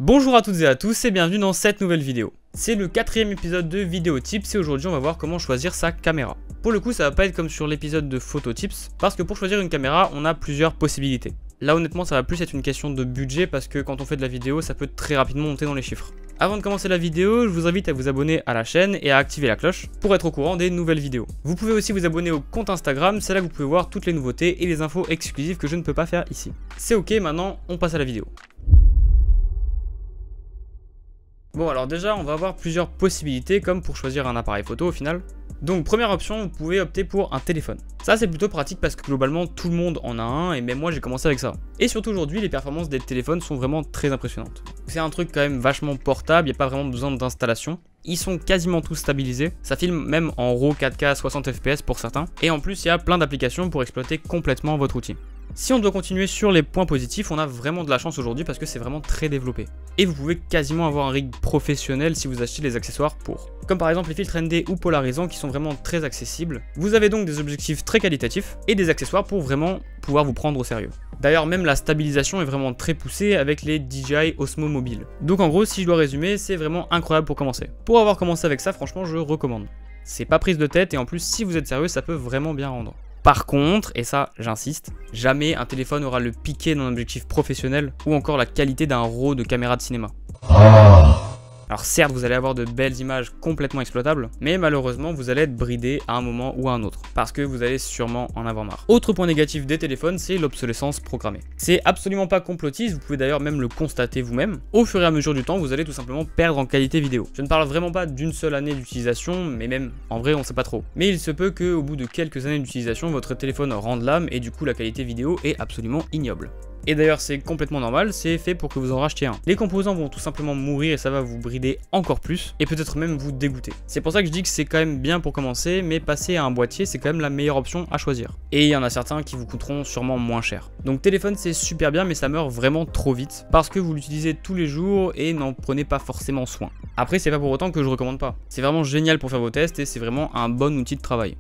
Bonjour à toutes et à tous et bienvenue dans cette nouvelle vidéo. C'est le 4e épisode de Vidéo Tips et aujourd'hui on va voir comment choisir sa caméra. Pour le coup ça va pas être comme sur l'épisode de Photo Tips parce que pour choisir une caméra on a plusieurs possibilités. Là honnêtement ça va plus être une question de budget parce que quand on fait de la vidéo ça peut très rapidement monter dans les chiffres. Avant de commencer la vidéo, je vous invite à vous abonner à la chaîne et à activer la cloche pour être au courant des nouvelles vidéos. Vous pouvez aussi vous abonner au compte Instagram, c'est là que vous pouvez voir toutes les nouveautés et les infos exclusives que je ne peux pas faire ici. C'est ok, maintenant on passe à la vidéo. Bon alors déjà on va avoir plusieurs possibilités comme pour choisir un appareil photo au final. Donc première option, vous pouvez opter pour un téléphone. Ça c'est plutôt pratique parce que globalement tout le monde en a un et même moi j'ai commencé avec ça. Et surtout aujourd'hui les performances des téléphones sont vraiment très impressionnantes. C'est un truc quand même vachement portable, il n'y a pas vraiment besoin d'installation. Ils sont quasiment tous stabilisés, ça filme même en RAW 4K 60 fps pour certains. Et en plus il y a plein d'applications pour exploiter complètement votre outil. Si on doit continuer sur les points positifs, on a vraiment de la chance aujourd'hui parce que c'est vraiment très développé. Et vous pouvez quasiment avoir un rig professionnel si vous achetez les accessoires pour. Comme par exemple les filtres ND ou polarisants qui sont vraiment très accessibles. Vous avez donc des objectifs très qualitatifs et des accessoires pour vraiment pouvoir vous prendre au sérieux. D'ailleurs même la stabilisation est vraiment très poussée avec les DJI Osmo Mobile. Donc en gros si je dois résumer, c'est vraiment incroyable pour commencer. Pour avoir commencé avec ça, franchement je recommande. C'est pas prise de tête et en plus si vous êtes sérieux ça peut vraiment bien rendre. Par contre, et ça j'insiste, jamais un téléphone aura le piqué d'un objectif professionnel ou encore la qualité d'un RAW de caméra de cinéma. Alors certes, vous allez avoir de belles images complètement exploitables, mais malheureusement, vous allez être bridé à un moment ou à un autre, parce que vous allez sûrement en avoir marre. Autre point négatif des téléphones, c'est l'obsolescence programmée. C'est absolument pas complotiste, vous pouvez d'ailleurs même le constater vous-même. Au fur et à mesure du temps, vous allez tout simplement perdre en qualité vidéo. Je ne parle vraiment pas d'une seule année d'utilisation, mais même, en vrai, on sait pas trop. Mais il se peut qu'au bout de quelques années d'utilisation, votre téléphone rende l'âme et du coup la qualité vidéo est absolument ignoble. Et d'ailleurs c'est complètement normal, c'est fait pour que vous en rachetiez un. Les composants vont tout simplement mourir et ça va vous brider encore plus et peut-être même vous dégoûter. C'est pour ça que je dis que c'est quand même bien pour commencer, mais passer à un boîtier c'est quand même la meilleure option à choisir. Et il y en a certains qui vous coûteront sûrement moins cher. Donc téléphone c'est super bien mais ça meurt vraiment trop vite parce que vous l'utilisez tous les jours et n'en prenez pas forcément soin. Après c'est pas pour autant que je recommande pas. C'est vraiment génial pour faire vos tests et c'est vraiment un bon outil de travail.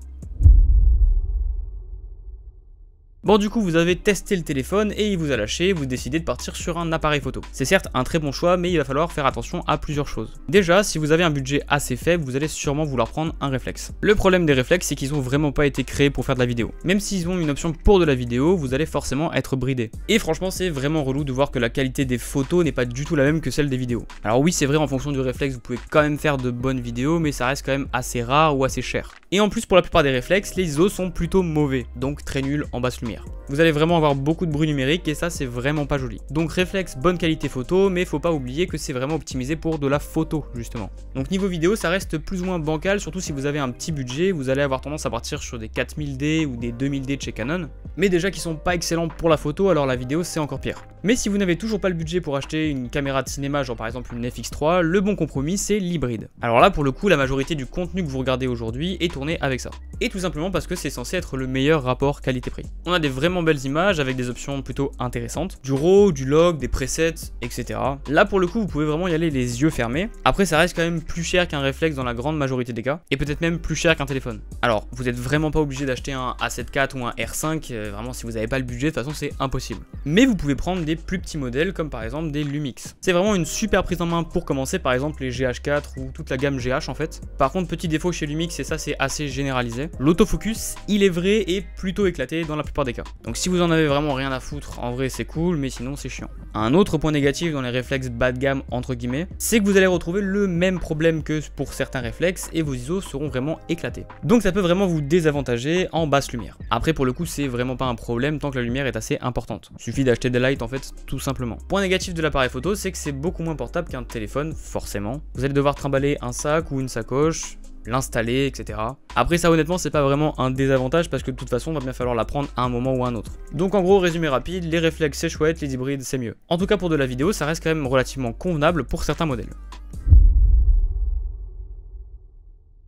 Bon du coup vous avez testé le téléphone et il vous a lâché, vous décidez de partir sur un appareil photo. C'est certes un très bon choix mais il va falloir faire attention à plusieurs choses. Déjà si vous avez un budget assez faible vous allez sûrement vouloir prendre un réflexe. Le problème des réflexes c'est qu'ils ont vraiment pas été créés pour faire de la vidéo. Même s'ils ont une option pour de la vidéo vous allez forcément être bridé. Et franchement c'est vraiment relou de voir que la qualité des photos n'est pas du tout la même que celle des vidéos. Alors oui c'est vrai en fonction du réflexe vous pouvez quand même faire de bonnes vidéos mais ça reste quand même assez rare ou assez cher. Et en plus pour la plupart des réflexes les ISO sont plutôt mauvais, donc très nuls en basse lumière. Vous allez vraiment avoir beaucoup de bruit numérique et ça c'est vraiment pas joli. Donc réflexe bonne qualité photo mais faut pas oublier que c'est vraiment optimisé pour de la photo justement. Donc niveau vidéo ça reste plus ou moins bancal surtout si vous avez un petit budget, vous allez avoir tendance à partir sur des 4000D ou des 2000D de chez Canon. Mais déjà qui sont pas excellents pour la photo alors la vidéo c'est encore pire. Mais si vous n'avez toujours pas le budget pour acheter une caméra de cinéma genre par exemple une FX3, le bon compromis c'est l'hybride. Alors là pour le coup la majorité du contenu que vous regardez aujourd'hui est tourné avec ça. Et tout simplement parce que c'est censé être le meilleur rapport qualité-prix. On a des vraiment belles images avec des options plutôt intéressantes, du RAW, du log, des presets, etc. Là pour le coup vous pouvez vraiment y aller les yeux fermés. Après ça reste quand même plus cher qu'un réflexe dans la grande majorité des cas, et peut-être même plus cher qu'un téléphone. Alors vous êtes vraiment pas obligé d'acheter un A7 IV ou un R5, vraiment si vous n'avez pas le budget de toute façon c'est impossible. Mais vous pouvez prendre des plus petits modèles comme par exemple des Lumix. C'est vraiment une super prise en main pour commencer, par exemple les GH4 ou toute la gamme GH en fait. Par contre petit défaut chez Lumix et ça c'est assez généralisé, l'autofocus il est vrai et plutôt éclaté dans la plupart des cas. Donc si vous en avez vraiment rien à foutre, en vrai c'est cool, mais sinon c'est chiant. Un autre point négatif dans les réflexes bas de gamme entre guillemets, c'est que vous allez retrouver le même problème que pour certains réflexes et vos ISO seront vraiment éclatés. Donc ça peut vraiment vous désavantager en basse lumière. Après pour le coup c'est vraiment pas un problème tant que la lumière est assez importante. Il suffit d'acheter des lights en fait tout simplement. Point négatif de l'appareil photo c'est que c'est beaucoup moins portable qu'un téléphone forcément. Vous allez devoir trimballer un sac ou une sacoche, l'installer, etc. Après ça honnêtement c'est pas vraiment un désavantage parce que de toute façon il va bien falloir la prendre à un moment ou à un autre. Donc en gros résumé rapide, les réflexes c'est chouette, les hybrides c'est mieux. En tout cas pour de la vidéo ça reste quand même relativement convenable pour certains modèles.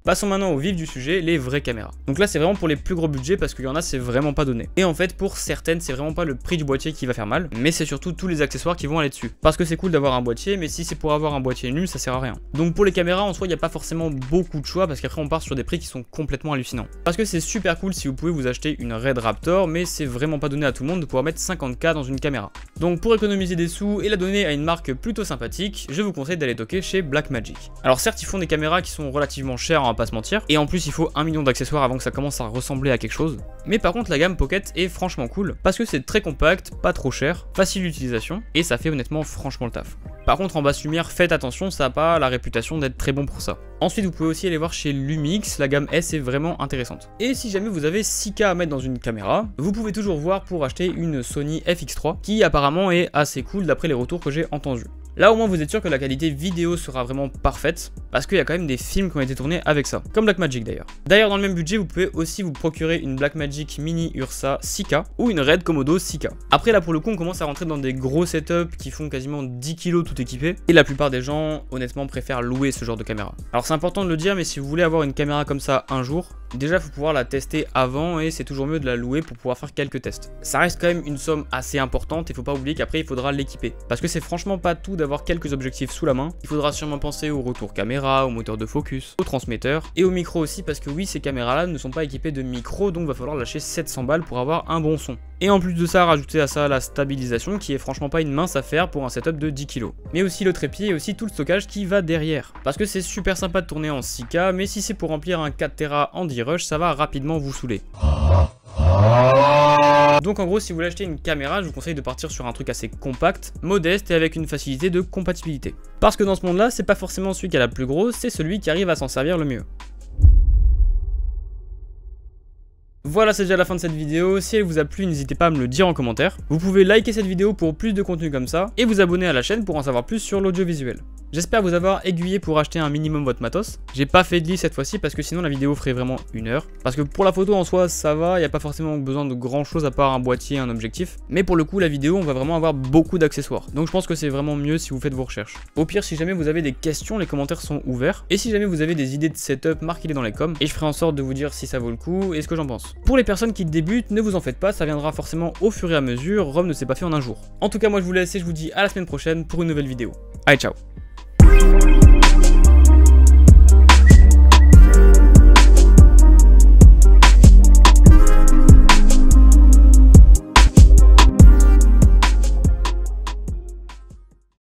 Passons maintenant au vif du sujet, les vraies caméras. Donc là c'est vraiment pour les plus gros budgets parce qu'il y en a c'est vraiment pas donné. Et en fait pour certaines c'est vraiment pas le prix du boîtier qui va faire mal, mais c'est surtout tous les accessoires qui vont aller dessus. Parce que c'est cool d'avoir un boîtier, mais si c'est pour avoir un boîtier nul ça sert à rien. Donc pour les caméras en soi il n'y a pas forcément beaucoup de choix parce qu'après on part sur des prix qui sont complètement hallucinants. Parce que c'est super cool si vous pouvez vous acheter une Red Raptor, mais c'est vraiment pas donné à tout le monde de pouvoir mettre 50K dans une caméra. Donc pour économiser des sous et la donner à une marque plutôt sympathique, je vous conseille d'aller toquer chez Blackmagic. Alors certes ils font des caméras qui sont relativement chères, on va pas se mentir, et en plus il faut 1 million d'accessoires avant que ça commence à ressembler à quelque chose. Mais par contre la gamme Pocket est franchement cool, parce que c'est très compact, pas trop cher, facile d'utilisation, et ça fait honnêtement franchement le taf. Par contre en basse lumière faites attention, ça n'a pas la réputation d'être très bon pour ça. Ensuite vous pouvez aussi aller voir chez Lumix, la gamme S est vraiment intéressante. Et si jamais vous avez 6K à mettre dans une caméra, vous pouvez toujours voir pour acheter une Sony FX3 qui apparemment est assez cool d'après les retours que j'ai entendus. Là au moins vous êtes sûr que la qualité vidéo sera vraiment parfaite, parce qu'il y a quand même des films qui ont été tournés avec ça, comme Blackmagic d'ailleurs. D'ailleurs dans le même budget vous pouvez aussi vous procurer une Blackmagic Mini Ursa 6K ou une Red Komodo 6K. Après là pour le coup on commence à rentrer dans des gros setups qui font quasiment 10 kg tout équipé, et la plupart des gens honnêtement préfèrent louer ce genre de caméra. Alors c'est important de le dire, mais si vous voulez avoir une caméra comme ça un jour, déjà il faut pouvoir la tester avant et c'est toujours mieux de la louer pour pouvoir faire quelques tests. Ça reste quand même une somme assez importante et faut pas oublier qu'après il faudra l'équiper. Parce que c'est franchement pas tout d'avoir quelques objectifs sous la main. Il faudra sûrement penser au retour caméra, au moteur de focus, au transmetteur et au micro aussi, parce que oui ces caméras là ne sont pas équipées de micro, donc va falloir lâcher 700 balles pour avoir un bon son. Et en plus de ça, rajouter à ça la stabilisation qui est franchement pas une mince affaire pour un setup de 10 kg. Mais aussi le trépied et aussi tout le stockage qui va derrière. Parce que c'est super sympa de tourner en 6K, mais si c'est pour remplir un 4 Tera en D-Rush, ça va rapidement vous saouler. Donc en gros si vous voulez acheter une caméra, je vous conseille de partir sur un truc assez compact, modeste et avec une facilité de compatibilité. Parce que dans ce monde là, c'est pas forcément celui qui a la plus grosse, c'est celui qui arrive à s'en servir le mieux. Voilà, c'est déjà la fin de cette vidéo. Si elle vous a plu, n'hésitez pas à me le dire en commentaire. Vous pouvez liker cette vidéo pour plus de contenu comme ça et vous abonner à la chaîne pour en savoir plus sur l'audiovisuel. J'espère vous avoir aiguillé pour acheter un minimum votre matos. J'ai pas fait de liste cette fois-ci parce que sinon la vidéo ferait vraiment 1 heure. Parce que pour la photo en soi ça va, il n'y a pas forcément besoin de grand chose à part un boîtier et un objectif. Mais pour le coup la vidéo on va vraiment avoir beaucoup d'accessoires. Donc je pense que c'est vraiment mieux si vous faites vos recherches. Au pire si jamais vous avez des questions, les commentaires sont ouverts. Et si jamais vous avez des idées de setup, marquez-les dans les coms. Et je ferai en sorte de vous dire si ça vaut le coup et ce que j'en pense. Pour les personnes qui débutent, ne vous en faites pas, ça viendra forcément au fur et à mesure. Rome ne s'est pas fait en un jour. En tout cas moi je vous laisse et je vous dis à la semaine prochaine pour une nouvelle vidéo. Allez ciao.